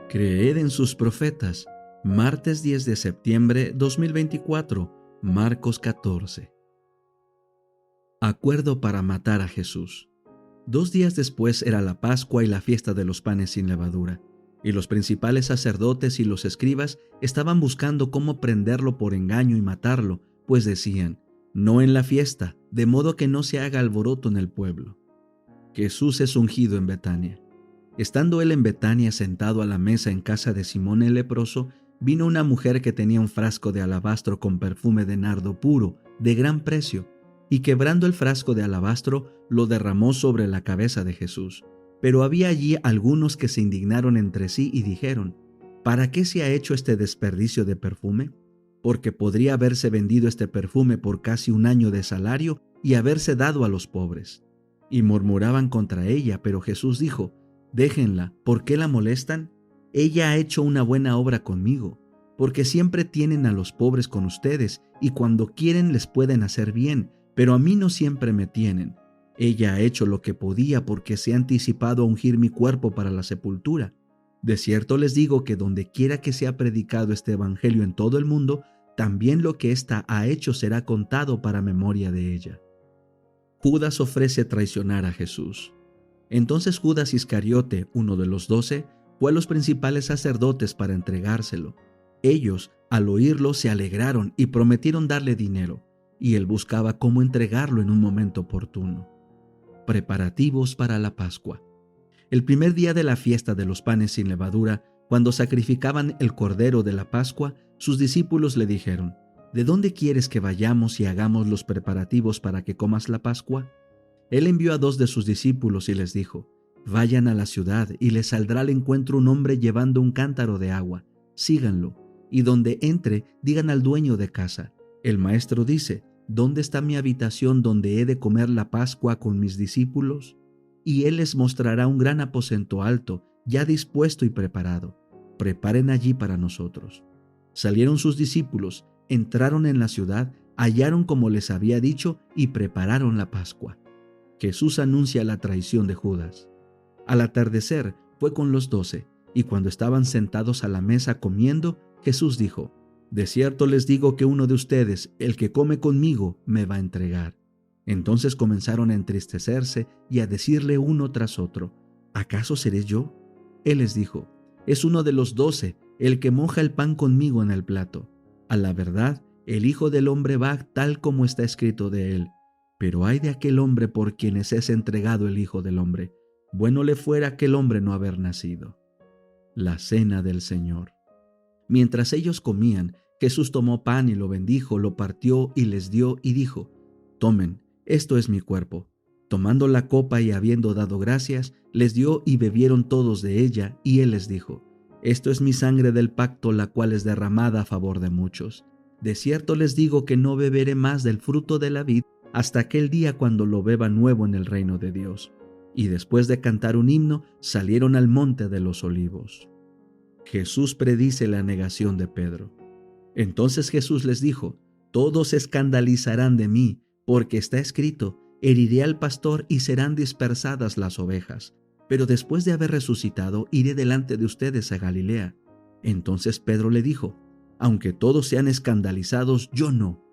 Creed en sus profetas. Martes 10 de septiembre 2024. Marcos 14. Acuerdo para matar a Jesús. 2 días después era la Pascua y la fiesta de los panes sin levadura, y los principales sacerdotes y los escribas estaban buscando cómo prenderlo por engaño y matarlo, pues decían: no en la fiesta, de modo que no se haga alboroto en el pueblo. Jesús es ungido en Betania. Estando él en Betania sentado a la mesa en casa de Simón el leproso, vino una mujer que tenía un frasco de alabastro con perfume de nardo puro, de gran precio, y quebrando el frasco de alabastro, lo derramó sobre la cabeza de Jesús. Pero había allí algunos que se indignaron entre sí y dijeron: ¿para qué se ha hecho este desperdicio de perfume? Porque podría haberse vendido este perfume por casi 1 año de salario y haberse dado a los pobres. Y murmuraban contra ella, pero Jesús dijo: déjenla, ¿por qué la molestan? Ella ha hecho una buena obra conmigo, porque siempre tienen a los pobres con ustedes, y cuando quieren les pueden hacer bien, pero a mí no siempre me tienen. Ella ha hecho lo que podía porque se ha anticipado a ungir mi cuerpo para la sepultura. De cierto les digo que donde quiera que sea predicado este evangelio en todo el mundo, también lo que ésta ha hecho será contado para memoria de ella. Judas ofrece traicionar a Jesús. Entonces Judas Iscariote, uno de los 12, fue a los principales sacerdotes para entregárselo. Ellos, al oírlo, se alegraron y prometieron darle dinero, y él buscaba cómo entregarlo en un momento oportuno. Preparativos para la Pascua. El primer día de la fiesta de los panes sin levadura, cuando sacrificaban el cordero de la Pascua, sus discípulos le dijeron: ¿de dónde quieres que vayamos y hagamos los preparativos para que comas la Pascua? Él envió a 2 de sus discípulos y les dijo: vayan a la ciudad y les saldrá al encuentro un hombre llevando un cántaro de agua. Síganlo, y donde entre, digan al dueño de casa: el maestro dice, ¿dónde está mi habitación donde he de comer la Pascua con mis discípulos? Y él les mostrará un gran aposento alto, ya dispuesto y preparado. Preparen allí para nosotros. Salieron sus discípulos, entraron en la ciudad, hallaron como les había dicho y prepararon la Pascua. Jesús anuncia la traición de Judas. Al atardecer fue con los 12, y cuando estaban sentados a la mesa comiendo, Jesús dijo: de cierto les digo que uno de ustedes, el que come conmigo, me va a entregar. Entonces comenzaron a entristecerse y a decirle uno tras otro: ¿acaso seré yo? Él les dijo: es uno de los 12, el que moja el pan conmigo en el plato. A la verdad, el Hijo del Hombre va tal como está escrito de él. Pero ay de aquel hombre por quienes es entregado el Hijo del Hombre. Bueno le fuera aquel hombre no haber nacido. La cena del Señor. Mientras ellos comían, Jesús tomó pan y lo bendijo, lo partió y les dio y dijo: tomen, esto es mi cuerpo. Tomando la copa y habiendo dado gracias, les dio y bebieron todos de ella, y él les dijo: esto es mi sangre del pacto, la cual es derramada a favor de muchos. De cierto les digo que no beberé más del fruto de la vid hasta aquel día cuando lo beba nuevo en el reino de Dios. Y después de cantar un himno, salieron al monte de los olivos. Jesús predice la negación de Pedro. Entonces Jesús les dijo: todos se escandalizarán de mí, porque está escrito: heriré al pastor y serán dispersadas las ovejas. Pero después de haber resucitado, iré delante de ustedes a Galilea. Entonces Pedro le dijo: aunque todos sean escandalizados, yo no.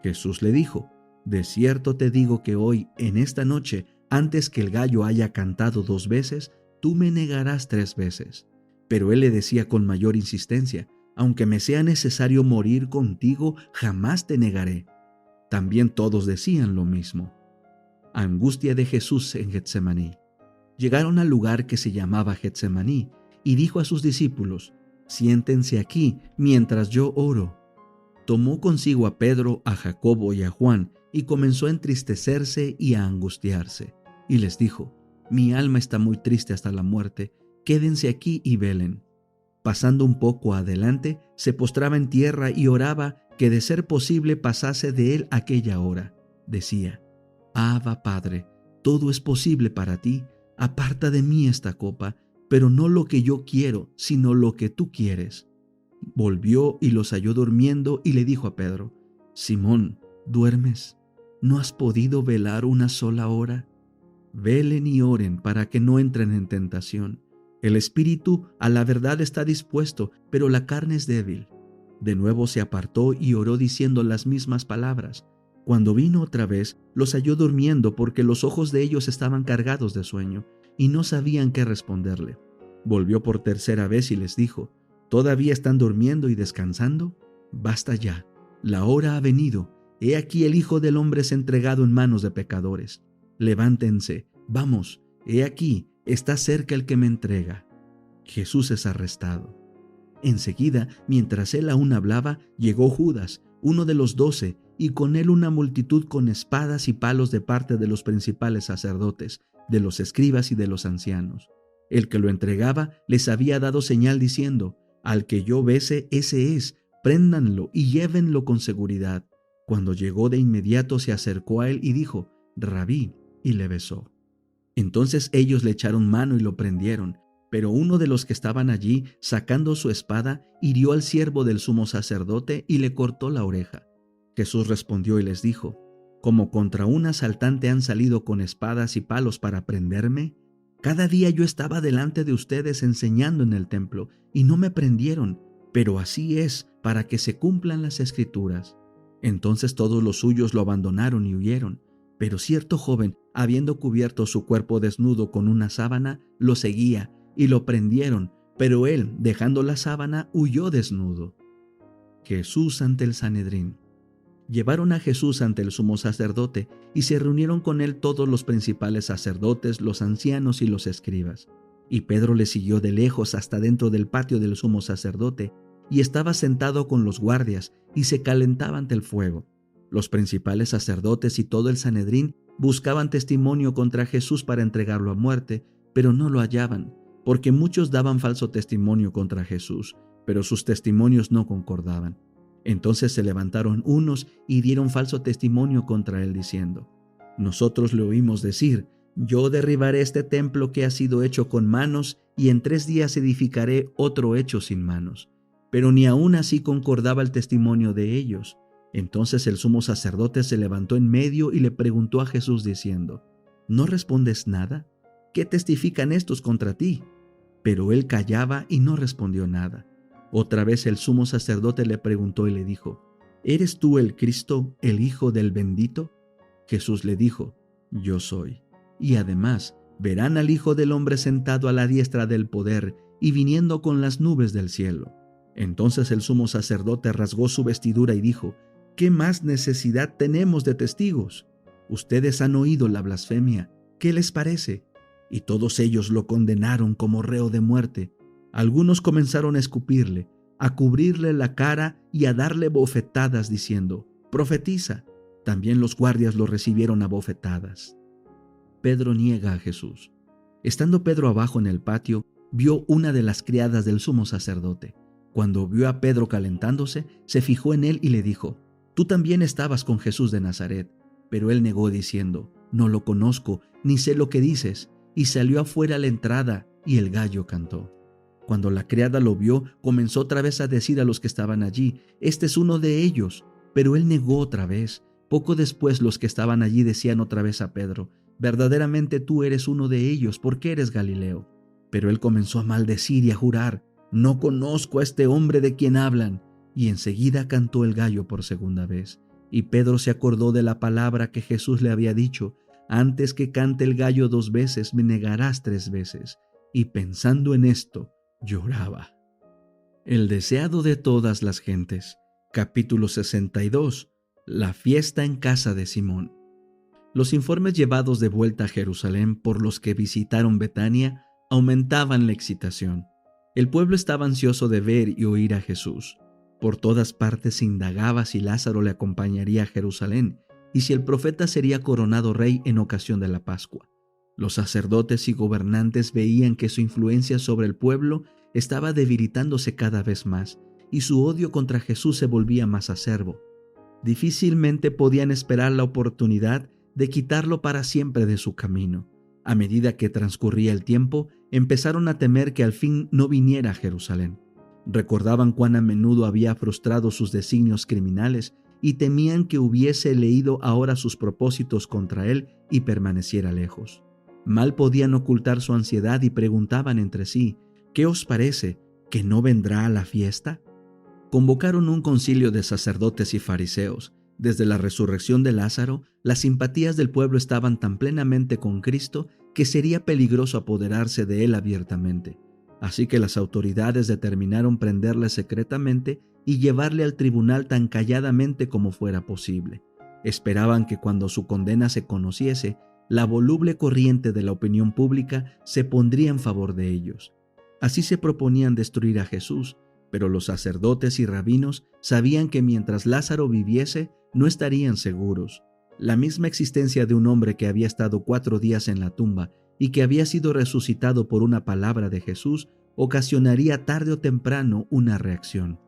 Jesús le dijo: de cierto te digo que hoy, en esta noche, antes que el gallo haya cantado 2 veces, tú me negarás 3 veces. Pero él le decía con mayor insistencia: aunque me sea necesario morir contigo, jamás te negaré. También todos decían lo mismo. Angustia de Jesús en Getsemaní. Llegaron al lugar que se llamaba Getsemaní, y dijo a sus discípulos: siéntense aquí mientras yo oro. Tomó consigo a Pedro, a Jacobo y a Juan, y comenzó a entristecerse y a angustiarse. Y les dijo: mi alma está muy triste hasta la muerte, quédense aquí y velen. Pasando un poco adelante, se postraba en tierra y oraba que de ser posible pasase de él aquella hora. Decía: Abba, Padre, todo es posible para ti, aparta de mí esta copa, pero no lo que yo quiero, sino lo que tú quieres. Volvió y los halló durmiendo y le dijo a Pedro: Simón, ¿duermes? ¿No has podido velar una sola hora? Velen y oren para que no entren en tentación. El espíritu a la verdad está dispuesto, pero la carne es débil. De nuevo se apartó y oró diciendo las mismas palabras. Cuando vino otra vez, los halló durmiendo porque los ojos de ellos estaban cargados de sueño y no sabían qué responderle. Volvió por tercera vez y les dijo: ¿Todavía están durmiendo y descansando? Basta ya, la hora ha venido. He aquí el Hijo del Hombre es entregado en manos de pecadores. Levántense, vamos, he aquí, está cerca el que me entrega. Jesús es arrestado. Enseguida, mientras él aún hablaba, llegó Judas, uno de los 12, y con él una multitud con espadas y palos de parte de los principales sacerdotes, de los escribas y de los ancianos. El que lo entregaba les había dado señal diciendo: Al que yo bese, ese es, préndanlo y llévenlo con seguridad. Cuando llegó de inmediato se acercó a él y dijo: Rabí, y le besó. Entonces ellos le echaron mano y lo prendieron. Pero uno de los que estaban allí, sacando su espada, hirió al siervo del sumo sacerdote y le cortó la oreja. Jesús respondió y les dijo: ¿Como contra un asaltante han salido con espadas y palos para prenderme? Cada día yo estaba delante de ustedes enseñando en el templo, y no me prendieron, pero así es para que se cumplan las Escrituras. Entonces todos los suyos lo abandonaron y huyeron. Pero cierto joven, habiendo cubierto su cuerpo desnudo con una sábana, lo seguía, y lo prendieron, pero él, dejando la sábana, huyó desnudo. Jesús ante el Sanedrín. Llevaron a Jesús ante el sumo sacerdote, y se reunieron con él todos los principales sacerdotes, los ancianos y los escribas. Y Pedro le siguió de lejos hasta dentro del patio del sumo sacerdote, y estaba sentado con los guardias, y se calentaba ante el fuego. Los principales sacerdotes y todo el Sanedrín buscaban testimonio contra Jesús para entregarlo a muerte, pero no lo hallaban, porque muchos daban falso testimonio contra Jesús, pero sus testimonios no concordaban. Entonces se levantaron unos y dieron falso testimonio contra él, diciendo: Nosotros le oímos decir: Yo derribaré este templo que ha sido hecho con manos, y en 3 días edificaré otro hecho sin manos. Pero ni aun así concordaba el testimonio de ellos. Entonces el sumo sacerdote se levantó en medio y le preguntó a Jesús diciendo: ¿No respondes nada? ¿Qué testifican estos contra ti? Pero él callaba y no respondió nada. Otra vez el sumo sacerdote le preguntó y le dijo: ¿Eres tú el Cristo, el Hijo del Bendito? Jesús le dijo: Yo soy. Y además, verán al Hijo del Hombre sentado a la diestra del poder y viniendo con las nubes del cielo. Entonces el sumo sacerdote rasgó su vestidura y dijo: ¿Qué más necesidad tenemos de testigos? Ustedes han oído la blasfemia. ¿Qué les parece? Y todos ellos lo condenaron como reo de muerte. Algunos comenzaron a escupirle, a cubrirle la cara y a darle bofetadas diciendo: Profetiza. También los guardias lo recibieron a bofetadas. Pedro niega a Jesús. Estando Pedro abajo en el patio, vio una de las criadas del sumo sacerdote. Cuando vio a Pedro calentándose, se fijó en él y le dijo: Tú también estabas con Jesús de Nazaret. Pero él negó diciendo: No lo conozco, ni sé lo que dices. Y salió afuera a la entrada, y el gallo cantó. Cuando la criada lo vio, comenzó otra vez a decir a los que estaban allí: Este es uno de ellos. Pero él negó otra vez. Poco después los que estaban allí decían otra vez a Pedro: Verdaderamente tú eres uno de ellos, porque eres Galileo. Pero él comenzó a maldecir y a jurar: No conozco a este hombre de quien hablan. Y enseguida cantó el gallo por segunda vez. Y Pedro se acordó de la palabra que Jesús le había dicho: Antes que cante el gallo 2 veces, me negarás 3 veces. Y pensando en esto, lloraba. El deseado de todas las gentes. Capítulo 62. La fiesta en casa de Simón. Los informes llevados de vuelta a Jerusalén por los que visitaron Betania aumentaban la excitación. El pueblo estaba ansioso de ver y oír a Jesús. Por todas partes se indagaba si Lázaro le acompañaría a Jerusalén y si el profeta sería coronado rey en ocasión de la Pascua. Los sacerdotes y gobernantes veían que su influencia sobre el pueblo estaba debilitándose cada vez más y su odio contra Jesús se volvía más acerbo. Difícilmente podían esperar la oportunidad de quitarlo para siempre de su camino. A medida que transcurría el tiempo, empezaron a temer que al fin no viniera a Jerusalén. Recordaban cuán a menudo había frustrado sus designios criminales y temían que hubiese leído ahora sus propósitos contra él y permaneciera lejos. Mal podían ocultar su ansiedad y preguntaban entre sí: ¿qué os parece? ¿Que no vendrá a la fiesta? Convocaron un concilio de sacerdotes y fariseos. Desde la resurrección de Lázaro, las simpatías del pueblo estaban tan plenamente con Cristo que sería peligroso apoderarse de él abiertamente. Así que las autoridades determinaron prenderle secretamente y llevarle al tribunal tan calladamente como fuera posible. Esperaban que cuando su condena se conociese, la voluble corriente de la opinión pública se pondría en favor de ellos. Así se proponían destruir a Jesús, pero los sacerdotes y rabinos sabían que mientras Lázaro viviese, no estarían seguros. La misma existencia de un hombre que había estado 4 días en la tumba y que había sido resucitado por una palabra de Jesús ocasionaría tarde o temprano una reacción.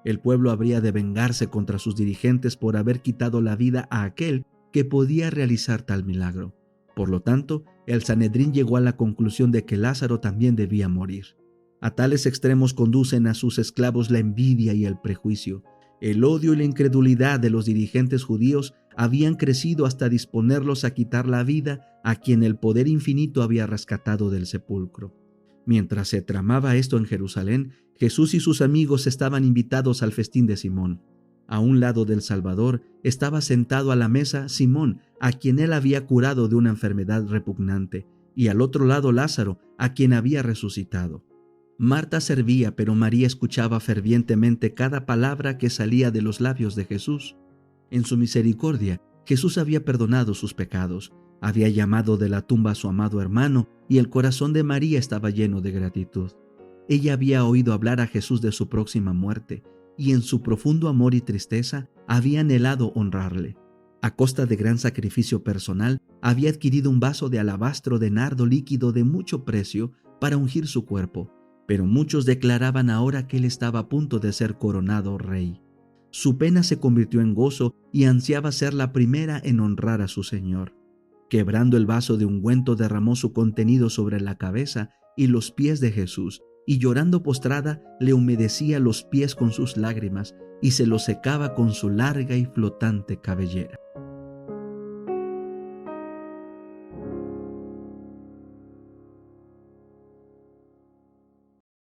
El pueblo habría de vengarse contra sus dirigentes por haber quitado la vida a aquel que podía realizar tal milagro. Por lo tanto, el Sanedrín llegó a la conclusión de que Lázaro también debía morir. A tales extremos conducen a sus esclavos la envidia y el prejuicio. El odio y la incredulidad de los dirigentes judíos habían crecido hasta disponerlos a quitar la vida a quien el poder infinito había rescatado del sepulcro. Mientras se tramaba esto en Jerusalén, Jesús y sus amigos estaban invitados al festín de Simón. A un lado del Salvador estaba sentado a la mesa Simón, a quien él había curado de una enfermedad repugnante, y al otro lado Lázaro, a quien había resucitado. Marta servía, pero María escuchaba fervientemente cada palabra que salía de los labios de Jesús. En su misericordia, Jesús había perdonado sus pecados, había llamado de la tumba a su amado hermano, y el corazón de María estaba lleno de gratitud. Ella había oído hablar a Jesús de su próxima muerte, y en su profundo amor y tristeza había anhelado honrarle. A costa de gran sacrificio personal, había adquirido un vaso de alabastro de nardo líquido de mucho precio para ungir su cuerpo, pero muchos declaraban ahora que él estaba a punto de ser coronado rey. Su pena se convirtió en gozo y ansiaba ser la primera en honrar a su Señor. Quebrando el vaso de ungüento, derramó su contenido sobre la cabeza y los pies de Jesús, y llorando postrada le humedecía los pies con sus lágrimas y se los secaba con su larga y flotante cabellera.